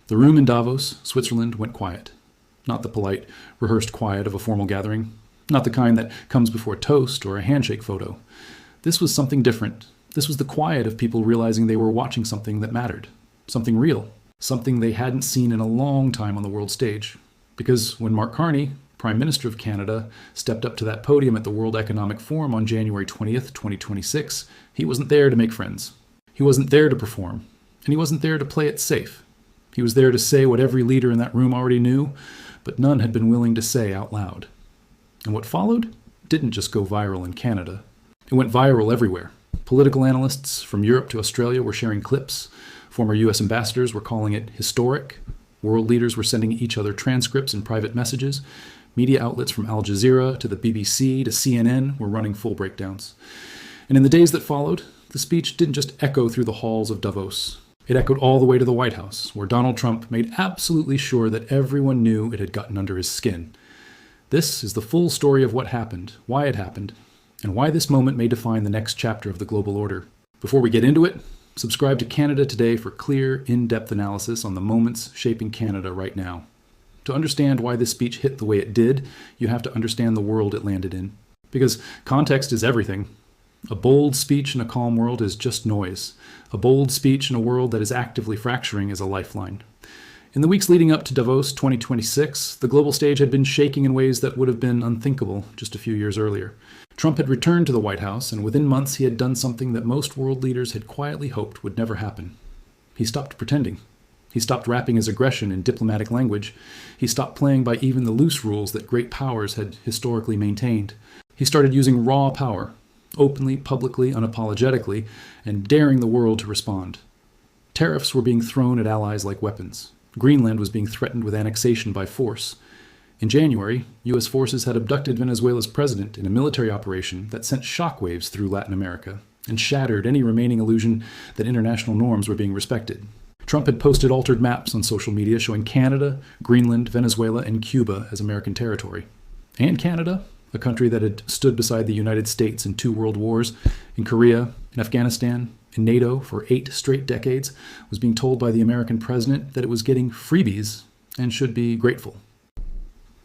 The room in Davos, Switzerland, went quiet. Not the polite, rehearsed quiet of a formal gathering. Not the kind that comes before a toast or a handshake photo. This was something different. This was the quiet of people realizing they were watching something that mattered. Something real. Something they hadn't seen in a long time on the world stage. Because when Mark Carney, Prime Minister of Canada, stepped up to that podium at the World Economic Forum on January 20th, 2026, he wasn't there to make friends. He wasn't there to perform. And he wasn't there to play it safe. He was there to say what every leader in that room already knew, but none had been willing to say out loud. And what followed didn't just go viral in Canada. It went viral everywhere. Political analysts from Europe to Australia were sharing clips. Former US ambassadors were calling it historic. World leaders were sending each other transcripts and private messages. Media outlets from Al Jazeera to the BBC to CNN were running full breakdowns. And in the days that followed, the speech didn't just echo through the halls of Davos. It echoed all the way to the White House, where Donald Trump made absolutely sure that everyone knew it had gotten under his skin. This is the full story of what happened, why it happened, and why this moment may define the next chapter of the global order. Before we get into it, subscribe to Canada Today for clear, in-depth analysis on the moments shaping Canada right now. To understand why this speech hit the way it did, you have to understand the world it landed in. Because context is everything. A bold speech in a calm world is just noise. A bold speech in a world that is actively fracturing is a lifeline. In the weeks leading up to Davos 2026, the global stage had been shaking in ways that would have been unthinkable just a few years earlier. Trump had returned to the White House, and within months he had done something that most world leaders had quietly hoped would never happen. He stopped pretending. He stopped wrapping his aggression in diplomatic language. He stopped playing by even the loose rules that great powers had historically maintained. He started using raw power, openly, publicly, unapologetically, and daring the world to respond. Tariffs were being thrown at allies like weapons. Greenland was being threatened with annexation by force. In January, U.S. forces had abducted Venezuela's president in a military operation that sent shockwaves through Latin America and shattered any remaining illusion that international norms were being respected. Trump had posted altered maps on social media showing Canada, Greenland, Venezuela, and Cuba as American territory. And Canada, a country that had stood beside the United States in 2 world wars, in Korea, in Afghanistan, in NATO for 8 straight decades, was being told by the American president that it was getting freebies and should be grateful.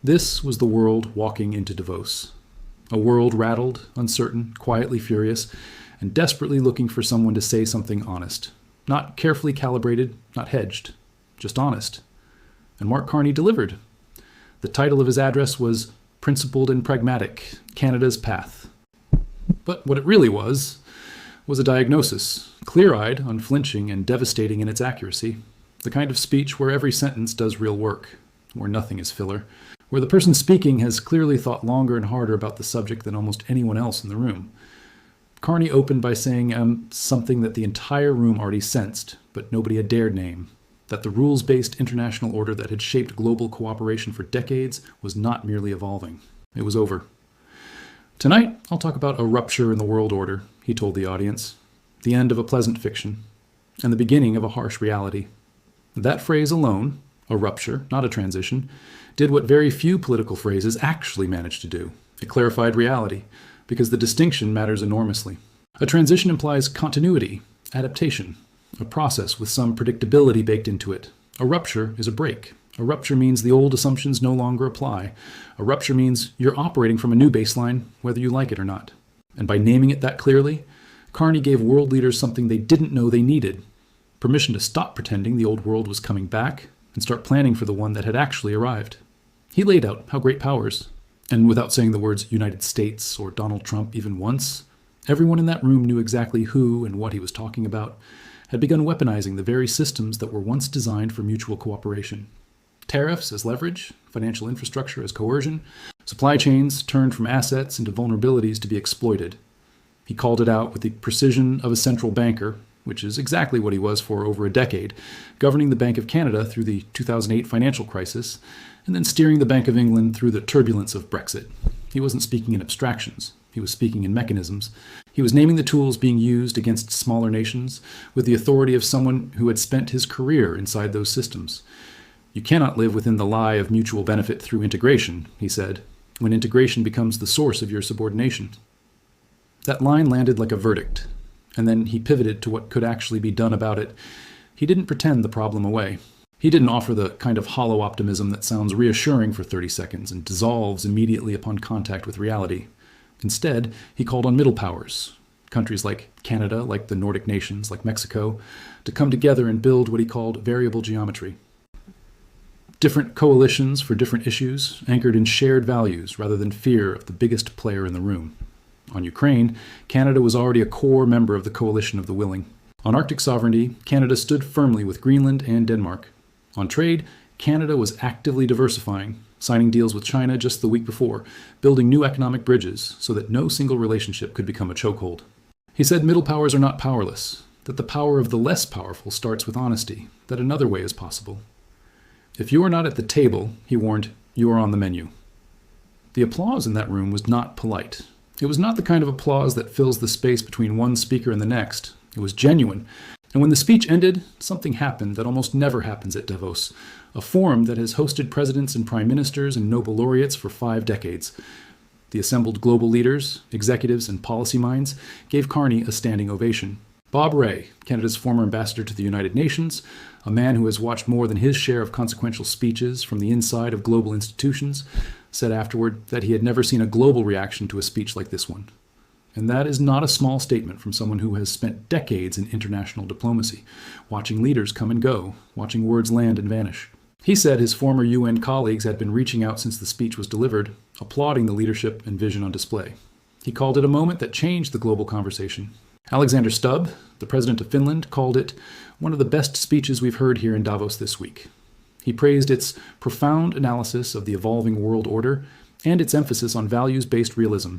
This was the world walking into Davos. A world rattled, uncertain, quietly furious, and desperately looking for someone to say something honest. Not carefully calibrated, not hedged, just honest. And Mark Carney delivered. The title of his address was Principled and Pragmatic, Canada's Path. But what it really was a diagnosis, clear-eyed, unflinching, and devastating in its accuracy. The kind of speech where every sentence does real work, where nothing is filler, where the person speaking has clearly thought longer and harder about the subject than almost anyone else in the room. Carney opened by saying something that the entire room already sensed, but nobody had dared name, that the rules-based international order that had shaped global cooperation for decades was not merely evolving. It was over. Tonight, I'll talk about a rupture in the world order, he told the audience, the end of a pleasant fiction, and the beginning of a harsh reality. That phrase alone, a rupture, not a transition, did what very few political phrases actually managed to do. It clarified reality, because the distinction matters enormously. A transition implies continuity, adaptation, a process with some predictability baked into it. A rupture is a break. A rupture means the old assumptions no longer apply. A rupture means you're operating from a new baseline, whether you like it or not. And by naming it that clearly, Carney gave world leaders something they didn't know they needed. Permission to stop pretending the old world was coming back and start planning for the one that had actually arrived. He laid out how great powers, and without saying the words United States or Donald Trump even once, everyone in that room knew exactly who and what he was talking about, had begun weaponizing the very systems that were once designed for mutual cooperation. Tariffs as leverage, financial infrastructure as coercion, supply chains turned from assets into vulnerabilities to be exploited. He called it out with the precision of a central banker, which is exactly what he was for over a decade, governing the Bank of Canada through the 2008 financial crisis, and then steering the Bank of England through the turbulence of Brexit. He wasn't speaking in abstractions. He was speaking in mechanisms. He was naming the tools being used against smaller nations with the authority of someone who had spent his career inside those systems. You cannot live within the lie of mutual benefit through integration, he said, when integration becomes the source of your subordination. That line landed like a verdict, and then he pivoted to what could actually be done about it. He didn't pretend the problem away. He didn't offer the kind of hollow optimism that sounds reassuring for 30 seconds and dissolves immediately upon contact with reality. Instead, he called on middle powers, countries like Canada, like the Nordic nations, like Mexico, to come together and build what he called variable geometry. Different coalitions for different issues, anchored in shared values rather than fear of the biggest player in the room. On Ukraine, Canada was already a core member of the coalition of the willing. On Arctic sovereignty, Canada stood firmly with Greenland and Denmark. On trade, Canada was actively diversifying, signing deals with China just the week before, building new economic bridges so that no single relationship could become a chokehold. He said middle powers are not powerless, that the power of the less powerful starts with honesty, that another way is possible. If you are not at the table, he warned, you are on the menu. The applause in that room was not polite. It was not the kind of applause that fills the space between one speaker and the next. It was genuine. And when the speech ended, something happened that almost never happens at Davos, a forum that has hosted presidents and prime ministers and Nobel laureates for 5 decades. The assembled global leaders, executives, and policy minds gave Carney a standing ovation. Bob Rae, Canada's former ambassador to the United Nations, a man who has watched more than his share of consequential speeches from the inside of global institutions, said afterward that he had never seen a global reaction to a speech like this one. And that is not a small statement from someone who has spent decades in international diplomacy, watching leaders come and go, watching words land and vanish. He said his former UN colleagues had been reaching out since the speech was delivered, applauding the leadership and vision on display. He called it a moment that changed the global conversation. Alexander Stubb, the president of Finland, called it one of the best speeches we've heard here in Davos this week. He praised its profound analysis of the evolving world order and its emphasis on values-based realism.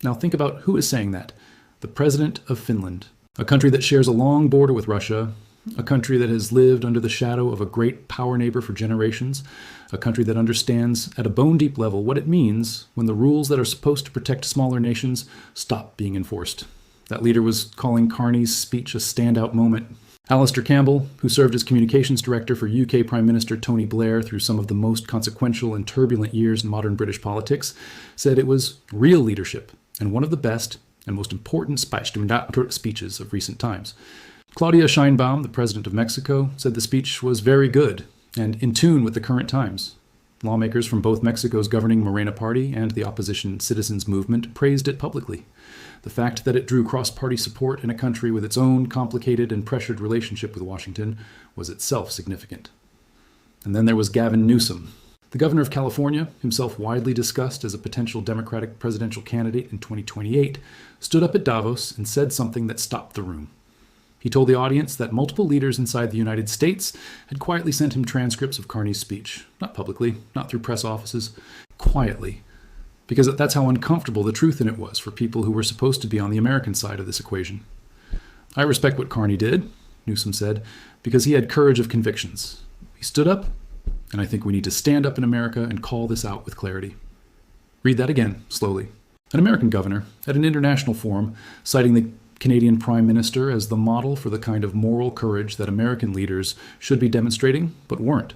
Now think about who is saying that. The president of Finland, a country that shares a long border with Russia, a country that has lived under the shadow of a great power neighbor for generations, a country that understands at a bone-deep level what it means when the rules that are supposed to protect smaller nations stop being enforced. That leader was calling Carney's speech a standout moment. Alistair Campbell, who served as communications director for UK Prime Minister Tony Blair through some of the most consequential and turbulent years in modern British politics, said it was real leadership and one of the best and most important speeches of recent times. Claudia Sheinbaum, the president of Mexico, said the speech was very good and in tune with the current times. Lawmakers from both Mexico's governing Morena Party and the opposition Citizens Movement praised it publicly. The fact that it drew cross-party support in a country with its own complicated and pressured relationship with Washington was itself significant. And then there was Gavin Newsom, the governor of California, himself widely discussed as a potential Democratic presidential candidate in 2028, stood up at Davos and said something that stopped the room. He told the audience that multiple leaders inside the United States had quietly sent him transcripts of Carney's speech. Not publicly, not through press offices, quietly. Because that's how uncomfortable the truth in it was for people who were supposed to be on the American side of this equation. I respect what Carney did, Newsom said, because he had courage of convictions. He stood up, and I think we need to stand up in America and call this out with clarity. Read that again, slowly. An American governor, at an international forum, citing the Canadian Prime Minister as the model for the kind of moral courage that American leaders should be demonstrating, but weren't.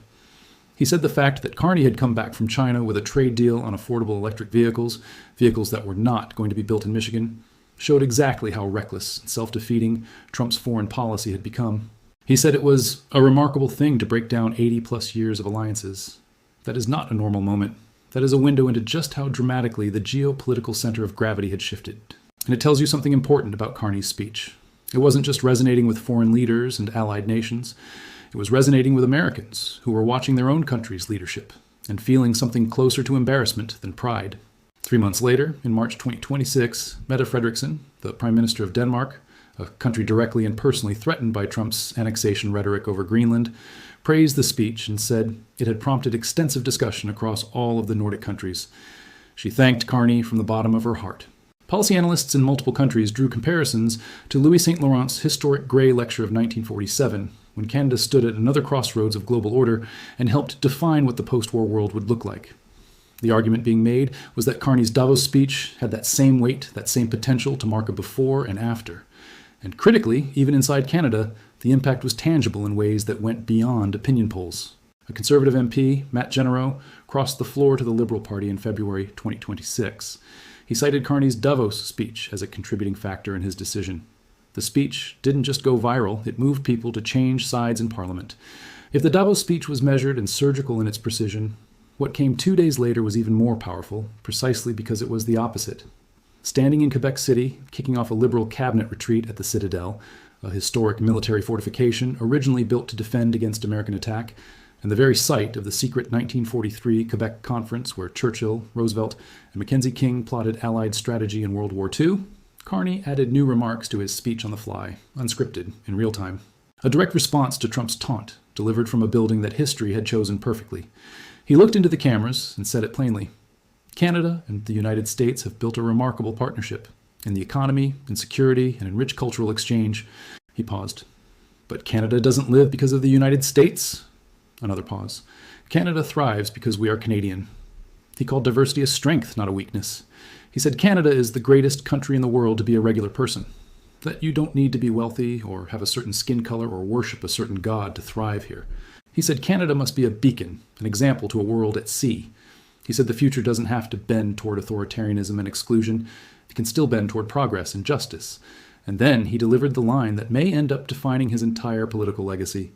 He said the fact that Carney had come back from China with a trade deal on affordable electric vehicles, vehicles that were not going to be built in Michigan, showed exactly how reckless and self-defeating Trump's foreign policy had become. He said it was a remarkable thing to break down 80-plus years of alliances. That is not a normal moment. That is a window into just how dramatically the geopolitical center of gravity had shifted. And it tells you something important about Carney's speech. It wasn't just resonating with foreign leaders and allied nations. It was resonating with Americans who were watching their own country's leadership and feeling something closer to embarrassment than pride. 3 months later, in March 2026, Mette Frederiksen, the Prime Minister of Denmark, a country directly and personally threatened by Trump's annexation rhetoric over Greenland, praised the speech and said it had prompted extensive discussion across all of the Nordic countries. She thanked Carney from the bottom of her heart. Policy analysts in multiple countries drew comparisons to Louis St. Laurent's historic Gray Lecture of 1947, when Canada stood at another crossroads of global order and helped define what the post-war world would look like. The argument being made was that Carney's Davos speech had that same weight, that same potential to mark a before and after. And critically, even inside Canada, the impact was tangible in ways that went beyond opinion polls. A Conservative MP, Matt Generot, crossed the floor to the Liberal Party in February 2026. He cited Carney's Davos speech as a contributing factor in his decision. The speech didn't just go viral, it moved people to change sides in Parliament. If the Davos speech was measured and surgical in its precision, what came 2 days later was even more powerful, precisely because it was the opposite. Standing in Quebec City, kicking off a liberal cabinet retreat at the Citadel, a historic military fortification originally built to defend against American attack, and the very site of the secret 1943 Quebec Conference where Churchill, Roosevelt, and Mackenzie King plotted Allied strategy in World War II, Carney added new remarks to his speech on the fly, unscripted, in real time. A direct response to Trump's taunt, delivered from a building that history had chosen perfectly. He looked into the cameras and said it plainly. Canada and the United States have built a remarkable partnership in the economy, in security, and in rich cultural exchange. He paused. But Canada doesn't live because of the United States. Another pause. Canada thrives because we are Canadian. He called diversity a strength, not a weakness. He said Canada is the greatest country in the world to be a regular person. That you don't need to be wealthy or have a certain skin color or worship a certain god to thrive here. He said Canada must be a beacon, an example to a world at sea. He said the future doesn't have to bend toward authoritarianism and exclusion. It can still bend toward progress and justice. And then he delivered the line that may end up defining his entire political legacy.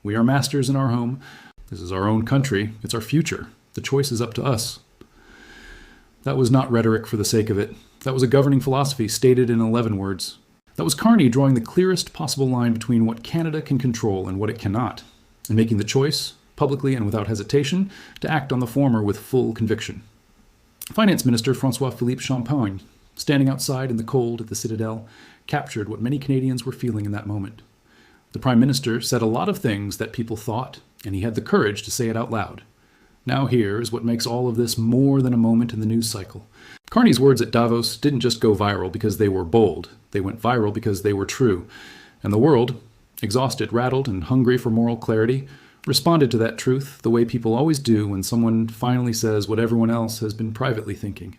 We are masters in our home. This is our own country. It's our future. The choice is up to us. That was not rhetoric for the sake of it. That was a governing philosophy stated in 11 words. That was Carney drawing the clearest possible line between what Canada can control and what it cannot, and making the choice, publicly and without hesitation, to act on the former with full conviction. Finance Minister François-Philippe Champagne, standing outside in the cold at the Citadel, captured what many Canadians were feeling in that moment. The Prime Minister said a lot of things that people thought, and he had the courage to say it out loud. Now here is what makes all of this more than a moment in the news cycle. Carney's words at Davos didn't just go viral because they were bold. They went viral because they were true. And the world, exhausted, rattled, and hungry for moral clarity, responded to that truth the way people always do when someone finally says what everyone else has been privately thinking.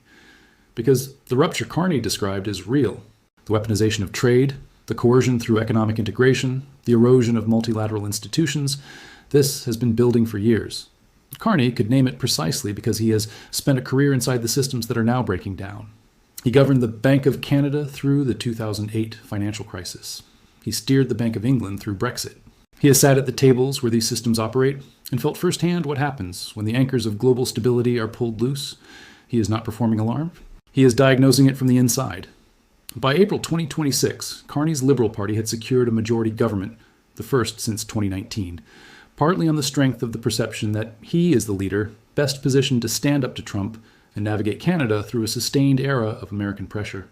Because the rupture Carney described is real. The weaponization of trade, the coercion through economic integration, the erosion of multilateral institutions, this has been building for years. Carney could name it precisely because he has spent a career inside the systems that are now breaking down. He governed the Bank of Canada through the 2008 financial crisis. He steered the Bank of England through Brexit. He has sat at the tables where these systems operate and felt firsthand what happens when the anchors of global stability are pulled loose. He is not performing alarm. He is diagnosing it from the inside. By April 2026, Carney's Liberal Party had secured a majority government, the first since 2019. Partly on the strength of the perception that he is the leader best positioned to stand up to Trump and navigate Canada through a sustained era of American pressure.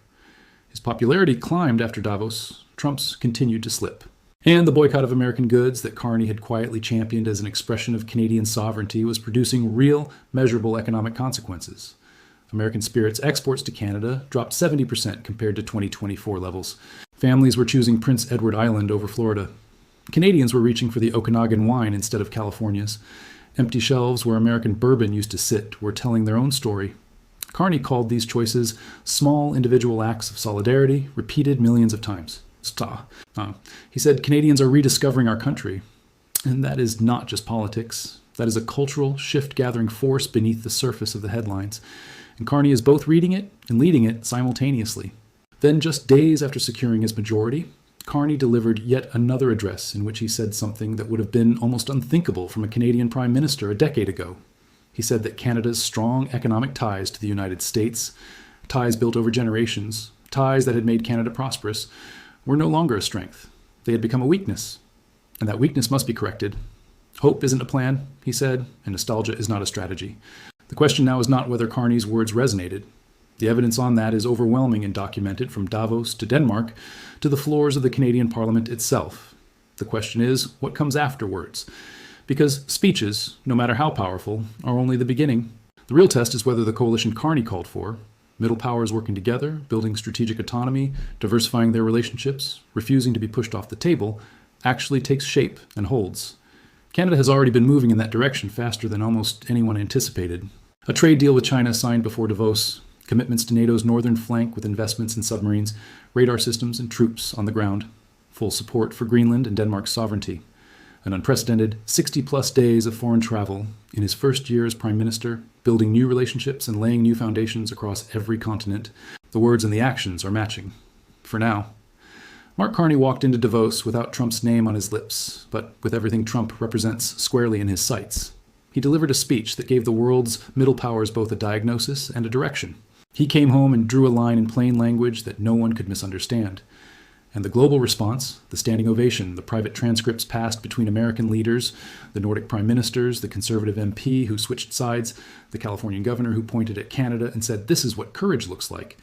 His popularity climbed after Davos. Trump's continued to slip. And the boycott of American goods that Carney had quietly championed as an expression of Canadian sovereignty was producing real, measurable economic consequences. American spirits exports to Canada dropped 70% compared to 2024 levels. Families were choosing Prince Edward Island over Florida. Canadians were reaching for the Okanagan wine instead of California's. Empty shelves where American bourbon used to sit were telling their own story. Carney called these choices small individual acts of solidarity, repeated millions of times. He said Canadians are rediscovering our country. And that is not just politics. That is a cultural, shift-gathering force beneath the surface of the headlines. And Carney is both reading it and leading it simultaneously. Then, just days after securing his majority, Carney delivered yet another address in which he said something that would have been almost unthinkable from a Canadian Prime Minister a decade ago. He said that Canada's strong economic ties to the United States, ties built over generations, ties that had made Canada prosperous, were no longer a strength. They had become a weakness. And that weakness must be corrected. Hope isn't a plan, he said, and nostalgia is not a strategy. The question now is not whether Carney's words resonated. The evidence on that is overwhelming and documented from Davos to Denmark to the floors of the Canadian Parliament itself. The question is, what comes afterwards? Because speeches, no matter how powerful, are only the beginning. The real test is whether the coalition Carney called for, middle powers working together, building strategic autonomy, diversifying their relationships, refusing to be pushed off the table, actually takes shape and holds. Canada has already been moving in that direction faster than almost anyone anticipated. A trade deal with China signed before Davos, commitments to NATO's northern flank with investments in submarines, radar systems, and troops on the ground, full support for Greenland and Denmark's sovereignty, an unprecedented 60-plus days of foreign travel in his first year as Prime Minister, building new relationships and laying new foundations across every continent. The words and the actions are matching. For now. Mark Carney walked into Davos without Trump's name on his lips, but with everything Trump represents squarely in his sights. He delivered a speech that gave the world's middle powers both a diagnosis and a direction. He came home and drew a line in plain language that no one could misunderstand. And the global response, the standing ovation, the private transcripts passed between American leaders, the Nordic prime ministers, the conservative MP who switched sides, the Californian governor who pointed at Canada and said, "This is what courage looks like."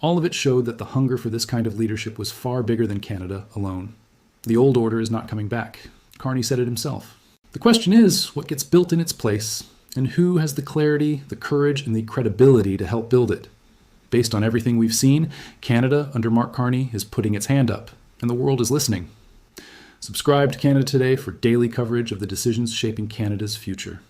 All of it showed that the hunger for this kind of leadership was far bigger than Canada alone. The old order is not coming back. Carney said it himself. The question is, what gets built in its place, and who has the clarity, the courage, and the credibility to help build it? Based on everything we've seen, Canada, under Mark Carney, is putting its hand up, and the world is listening. Subscribe to Canada Today for daily coverage of the decisions shaping Canada's future.